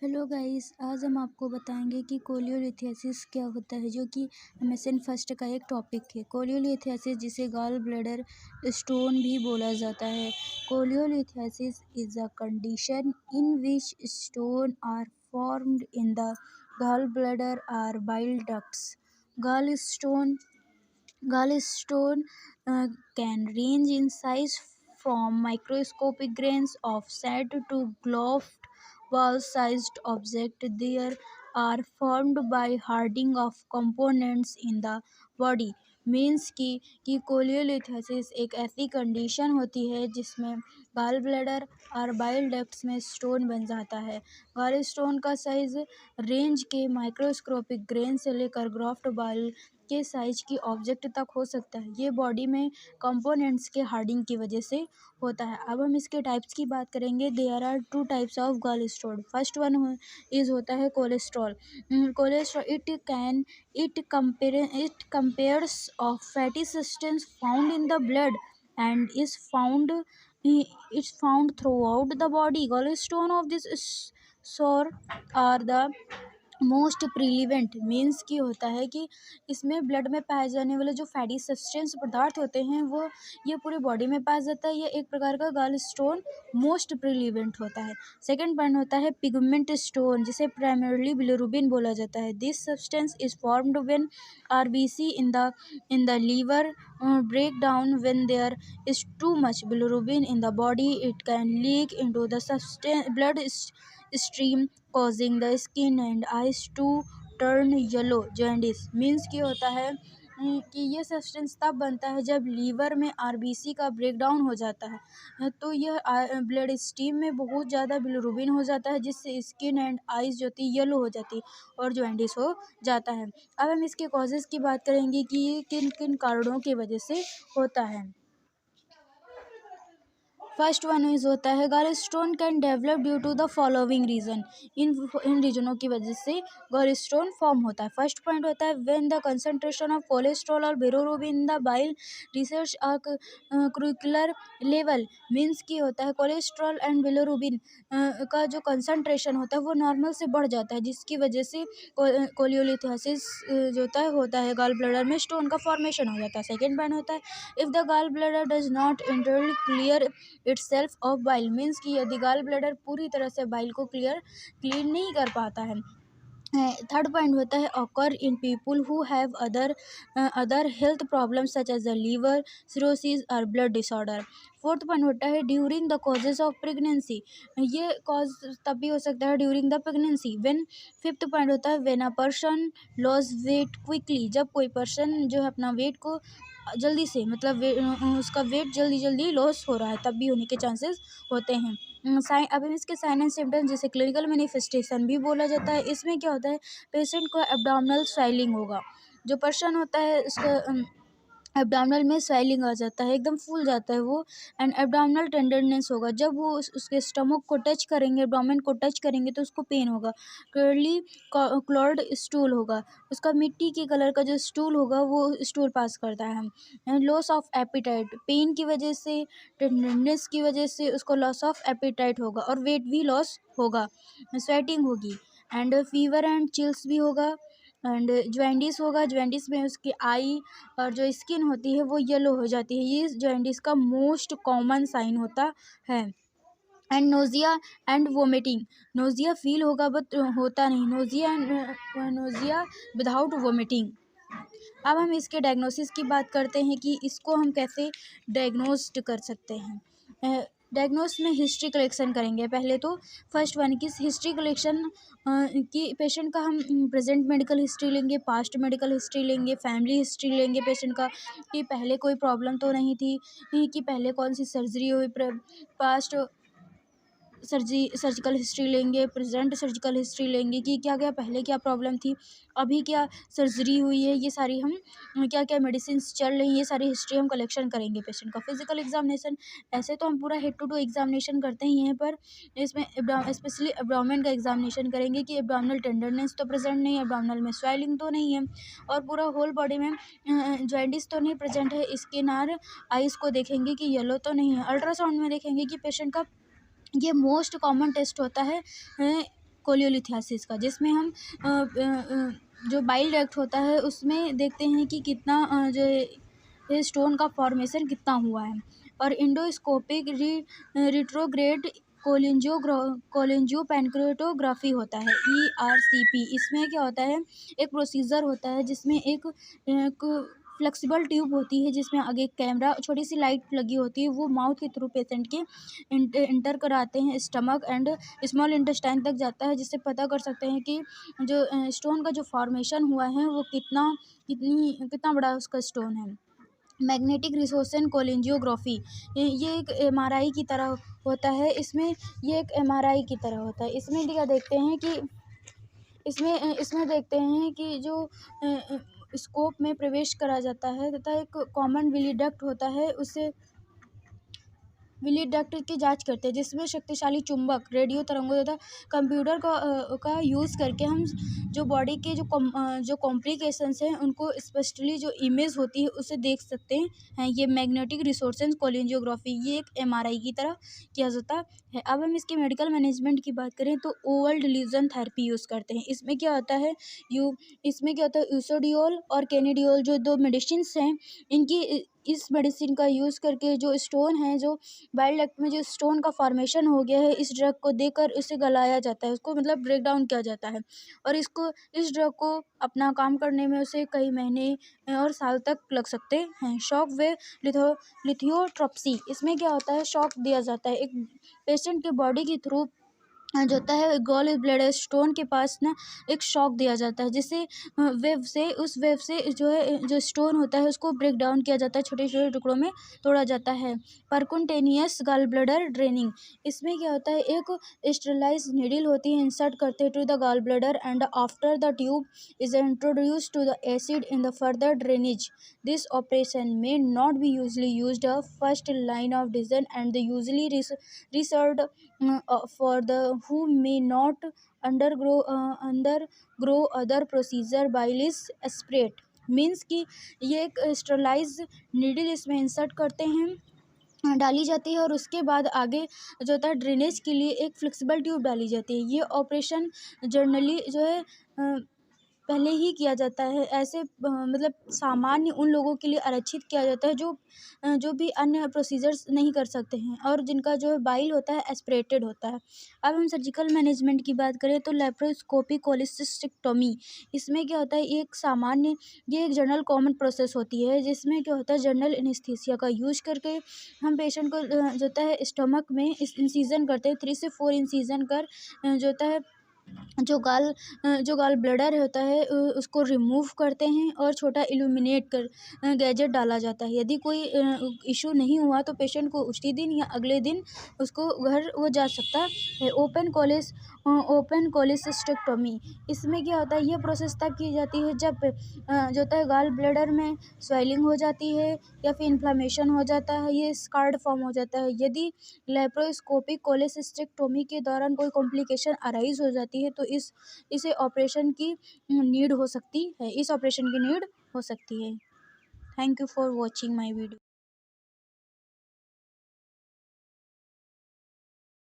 Hello guys, आज हम आपको बताएंगे कि कोलियोलिथियासिस क्या होता है, जो कि MSN फर्स्ट का एक टॉपिक है। कोलियोलिथियासिस, जिसे गॉल ब्लैडर स्टोन भी बोला जाता है। Cholelithiasis is a condition in which stone are formed in the gall bladder और bile ducts. Gallstone can range in size from microscopic grains of sand to globular ball-sized objects. They are formed by hardening of components in the body. Means कि कोलियोलिथियासिस एक ऐसी condition होती है जिसमें gall bladder और bile ducts में stone बन जाता है। गॉल स्टोन का साइज रेंज के माइक्रोस्कोपिक ग्रेन से लेकर ग्राफ्ट बॉल के साइज की ऑब्जेक्ट तक हो सकता है। ये बॉडी में कंपोनेंट्स के हार्डिंग की वजह से होता है। अब हम इसके टाइप्स की बात करेंगे। There are two types of gallstone. First one होता है cholesterol. Cholesterol it compares of fatty substance found in the blood and is found throughout the body. Gallstone of this sort are the most prevalent. Means की होता है कि इसमें blood में पाए जाने वाले जो फैटी सब्सटेंस पदार्थ होते हैं वो ये पूरी बॉडी में पाया जाता है। ये एक प्रकार का गॉल स्टोन मोस्ट प्रिलिवेंट होता है। सेकंड पॉइंट होता है पिगमेंट स्टोन, जिसे प्राइमरली बिलिरुबिन बोला जाता है। This substance is formed when RBC in the liver break down. When there is too much bilirubin in the body, it can leak into the blood stream, causing the skin and eyes to turn yellow. jaundice means की होता है कि ये substance तब बनता है जब liver में RBC का ब्रेकडाउन हो जाता है, तो यह ब्लड स्ट्रीम में बहुत ज़्यादा बिलिरुबिन हो जाता है, जिससे स्किन एंड आइज जो होती है येलो हो जाती है और जॉन्डिस हो जाता है। अब हम इसके कॉजेज़ की बात करेंगे कि ये किन किन कारणों की वजह से होता है। फर्स्ट वन होता है gallstone can develop due to the following reason. इन रीजनों की वजह से गॉलस्टोन फॉर्म होता है। फर्स्ट पॉइंट होता है when the concentration of cholesterol और bilirubin in the bile reaches a critical level. Means की होता है कोलेस्ट्रॉल एंड बिलिरुबिन का जो कंसंट्रेशन होता है वो नॉर्मल से बढ़ जाता है, जिसकी वजह से कोलियोलिथियासिस जो होता है गॉल ब्लैडर में स्टोन का फॉर्मेशन हो जाता है। सेकेंड पॉइंट होता है if the gall bladder does not entirely clear itself of bile. Means कि यदि गॉल ब्लैडर पूरी तरह से बाइल को क्लीन नहीं कर पाता है। थर्ड पॉइंट होता है occur in people who have other health problems such as the liver cirrhosis और ब्लड डिसऑर्डर। फोर्थ पॉइंट होता है during the causes of pregnancy. ये कॉज तब भी हो सकता है during the pregnancy. When fifth point होता है when a person loss weight quickly. जब कोई पर्सन जो है अपना वेट को जल्दी से मतलब उसका वेट जल्दी लॉस हो रहा है, तब भी होने के चांसेस होते हैं। अब हम इसके साइन एंड सिम्टम्स जिसे क्लिनिकल मैनिफेस्टेशन भी बोला जाता है। इसमें क्या होता है पेशेंट को एब्डोमिनल स्वेलिंग होगा। जो पर्सन होता है उसका एब्डोमिनल में स्वेलिंग आ जाता है, एकदम फूल जाता है वो। एंड एब्डोमिनल टेंडरनेस होगा। जब वो उसके स्टमक को टच करेंगे, एब्डोमेन को टच करेंगे तो उसको पेन होगा। क्लियरली क्लॉर्ड स्टूल होगा। उसका मिट्टी के कलर का जो स्टूल होगा वो स्टूल पास करता है। And loss of appetite, pain की वजह से टेंडरनेस की वजह से उसको लॉस ऑफ एपिटाइट होगा और वेट भी लॉस होगा। स्वेटिंग होगी एंड फीवर एंड चिल्स भी होगा। एंड जॉन्डिस होगा। जॉन्डिस में उसकी आई और जो स्किन होती है वो येलो हो जाती है। ये जॉन्डिस का मोस्ट कॉमन साइन होता है। And nausea and vomiting, nausea feel होगा बट होता नहीं। Nausea without vomiting. अब हम इसके डायग्नोसिस की बात करते हैं कि इसको हम कैसे डायग्नोस्ट कर सकते हैं। डायग्नोस में हिस्ट्री कलेक्शन करेंगे पहले तो। फर्स्ट वन की हिस्ट्री कलेक्शन कि पेशेंट का हम प्रेजेंट मेडिकल हिस्ट्री लेंगे, पास्ट मेडिकल हिस्ट्री लेंगे, फैमिली हिस्ट्री लेंगे पेशेंट का कि पहले कोई प्रॉब्लम तो नहीं थी, कि पहले कौन सी सर्जरी हुई, पास्ट सर्जिकल हिस्ट्री लेंगे, प्रेजेंट सर्जिकल हिस्ट्री लेंगे कि क्या क्या पहले क्या प्रॉब्लम थी, अभी क्या सर्जरी हुई है, ये सारी हम क्या क्या मेडिसिन चल रही हैं, ये सारी हिस्ट्री हम कलेक्शन करेंगे पेशेंट का। फिजिकल एग्जामिनेशन, ऐसे तो हम पूरा हेड टू एग्जामिनेशन करते ही हैं, पर इसमें स्पेशली एब्डोमेन का एग्जामिनेशन करेंगे कि एब्डोमिनल टेंडरनेस तो प्रेजेंट नहीं है, एब्डोमिनल में स्वेलिंग तो नहीं है और पूरा होल बॉडी में जॉन्डिस तो नहीं प्रेजेंट है। स्किन और आइज़ को देखेंगे कि येलो तो नहीं है। अल्ट्रासाउंड में देखेंगे कि पेशेंट का ये मोस्ट कॉमन टेस्ट होता है कोलियोलिथियासिस का, जिसमें हम जो बाइल डक्ट होता है उसमें देखते हैं कि कितना जो ये स्टोन का फॉर्मेशन कितना हुआ है। और इंडोस्कोपिक रिट्रोग्रेड कोलिंजियोपेंक्रेटोग्राफी होता है, ERCP। इसमें क्या होता है, एक प्रोसीजर होता है जिसमें एक फ्लेक्सिबल ट्यूब होती है जिसमें आगे कैमरा, छोटी सी लाइट लगी होती है, वो माउथ के थ्रू पेशेंट के इंटर कराते हैं, स्टमक एंड स्मॉल इंटेस्टाइन तक जाता है, जिससे पता कर सकते हैं कि जो स्टोन का जो फॉर्मेशन हुआ है वो कितना बड़ा उसका स्टोन है। मैग्नेटिक रिसोनेंस कोलिंजियोग्राफी, ये एक MRI की तरह होता है। इसमें ये एक MRI की तरह होता है। इसमें क्या देखते हैं कि इसमें देखते हैं कि जो स्कोप में प्रवेश करा जाता है तथा एक कॉमन विली डक्ट होता है, उससे विली डक्ट की जांच करते हैं, जिसमें शक्तिशाली चुंबक, रेडियो तरंगों तथा कंप्यूटर का यूज़ करके हम जो बॉडी के जो कॉम्प्लिकेशंस हैं उनको स्पष्टली जो इमेज होती है उसे देख सकते हैं। ये मैग्नेटिक रिसोनेंस कोलिंजियोग्राफी ये एक MRI की तरह किया जाता है। अब हम इसके मेडिकल मैनेजमेंट की बात करें तो ओवल डिल्यूजन थेरेपी यूज़ करते हैं। इसमें क्या होता है यूसोडियोल और कैनेडियोल जो 2 मेडिसिन्स हैं, इस मेडिसिन का यूज़ करके जो स्टोन है, जो बाइल डक्ट में जो स्टोन का फॉर्मेशन हो गया है, इस ड्रग को देकर इसे गलाया जाता है, उसको मतलब ब्रेक डाउन किया जाता है, और इस ड्रग को अपना काम करने में उसे कई महीने और साल तक लग सकते हैं। शॉक वेव लिथोट्रिप्सी, इसमें क्या होता है, शॉक दिया जाता है एक पेशेंट के बॉडी के थ्रू, जो होता है गॉल ब्लैडर स्टोन के पास ना एक शॉक दिया जाता है, जिससे उस वेव से जो है जो स्टोन होता है उसको ब्रेक डाउन किया जाता है, छोटे छोटे टुकड़ों में तोड़ा जाता है। परकुंटेनियस गॉल ब्लैडर ड्रेनिंग, इसमें क्या होता है, एक स्टेरलाइज नीडल होती है, इंसर्ट करते हैं to the gall bladder and after the tube is introduce to the acid in the further drainage. This operation may not be usually used a first line of design and the usually reserved for the who may not undergo other procedure bile is aspirate। Means कि ये एक sterilise needle इसमें insert करते हैं, डाली जाती है, और उसके बाद आगे जो होता है ड्रेनेज के लिए एक फ्लेक्सिबल ट्यूब डाली जाती है। ये ऑपरेशन जनरली जो है पहले ही किया जाता है, ऐसे मतलब सामान्य उन लोगों के लिए आरक्षित किया जाता है जो भी अन्य प्रोसीजर्स नहीं कर सकते हैं और जिनका जो बाइल होता है एस्पिरेटेड होता है। अब हम सर्जिकल मैनेजमेंट की बात करें तो लेप्रोस्कोपी कोलिसिस्टेक्टोमी, इसमें क्या होता है, ये एक जनरल कॉमन प्रोसेस होती है, जिसमें क्या होता है जनरल एनेस्थीसिया का यूज करके हम पेशेंट को जो होता है स्टमक में इंसिजन करते हैं, 3 से 4 इंसिजन कर जो होता है जो गॉल ब्लैडर होता है उसको रिमूव करते हैं और छोटा इल्यूमिनेट कर गैजेट डाला जाता है। यदि कोई इशू नहीं हुआ तो पेशेंट को उसी दिन या अगले दिन उसको घर वो जा सकता है। ओपन कोलिसिस्टेक्टोमी, इसमें क्या होता है, ये प्रोसेस तब की जाती है जब जो होता है गॉल ब्लैडर में स्वेलिंग हो जाती है या फिर इन्फ्लामेशन हो जाता है, ये स्कार्ड फॉर्म हो जाता है। यदि लेप्रोस्कोपिक कोलिसिस्टेक्टोमी के दौरान कोई कॉम्प्लिकेशन अराइज हो जाती है तो इसे ऑपरेशन की नीड हो सकती है, thank you for watching my video.